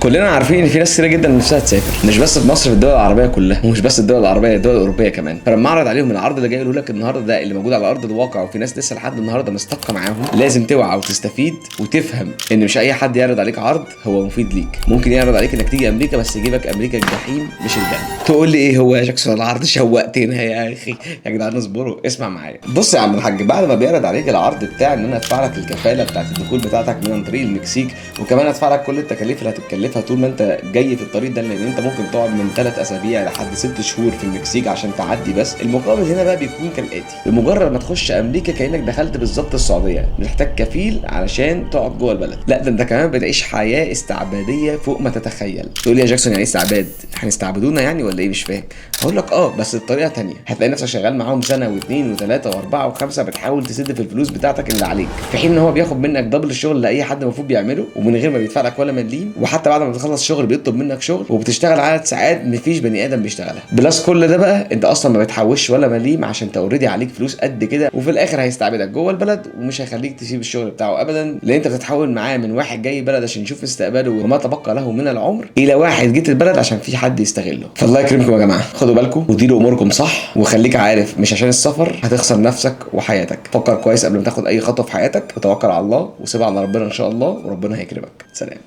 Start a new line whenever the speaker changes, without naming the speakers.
كلنا عارفين ان في ناس كتير جدا نفسها تسافر، مش بس في مصر، في الدول العربيه كلها، ومش بس الدول العربيه، الدول الاوروبيه كمان. فلما اعرض عليهم العرض اللي جاي لك النهارده ده اللي موجود على ارض الواقع، وفي ناس لسه لحد النهارده مستقه معاهم، لازم توعى وتستفيد وتفهم ان مش اي حد يعرض عليك عرض هو مفيد ليك. ممكن يعرض عليك انك تيجي امريكا، بس يجيبك امريكا الجحيم مش الجنه. تقول لي ايه هو يا جاكسون العرض؟ شوقتنا يا اخي. يا جدعان اصبروا، اسمع معايا. بص يا عم الحاج، بعد ما بيعرض عليك العرض بتاع ان انا ادفع لك الكفاله بتاعت الدخول بتاعتك من عن طريق المكسيك، وكمان ادفع لك كل التكاليف اللي هتتكلفها طول ما انت جاي في الطريق ده، لان انت ممكن تقعد من 3 اسابيع لحد 6 شهور في المكسيك عشان تعدي. بس المقابل هنا بقى بيكون كالاتي: بمجرد ما تخش امريكا كانك دخلت بالظبط السعوديه، مش محتاج كفيل علشان تقعد جوه البلد، لا ده انت كمان بتعيش حياه استعباديه فوق ما تتخيل. تقول لي يا جاكسون يعني ايه استعباد؟ هنستعبدونا يعني ولا ايه؟ مش فاهم. هقول لك بس بطريقه تانية. هتلاقي نفسك شغال معاهم سنه واثنين وثلاثه واربعه وخمسه، بتحاول تسد في الفلوس بتاعتك اللي عليك، في حين ان هو بياخد منك دبل الشغل اللي اي حد المفروض بيعمله، ومن غير ما بيدفع لك ولا مليم. وحتى بعد ما تخلص شغل بيطلب منك شغل، وبتشتغل عدد ساعات مفيش بني ادم بيشتغلها. بلس كل ده بقى انت اصلا ما بتحوش ولا مليم، عشان انت اوريدي عليك فلوس قد كده. وفي الاخر هيستعبدك جوه البلد، ومش هيخليك تسيب الشغل بتاعه ابدا، لان انت بتتحول معاه من واحد جاي بلد عشان يشوف استقباله وما تبقى له من العمر، الى واحد جيت البلد عشان في حد يستغله. فالله يكرمكم يا جماعه، خدوا بالكم وديروا اموركم صح، وخليك عارف مش عشان السفر هتخسر نفسك وحياتك. فكر كويس قبل ما تاخد اي خطوه في حياتك، وتوكل على الله وسيبها على ربنا ان شاء الله، وربنا هيكرمك. سلام.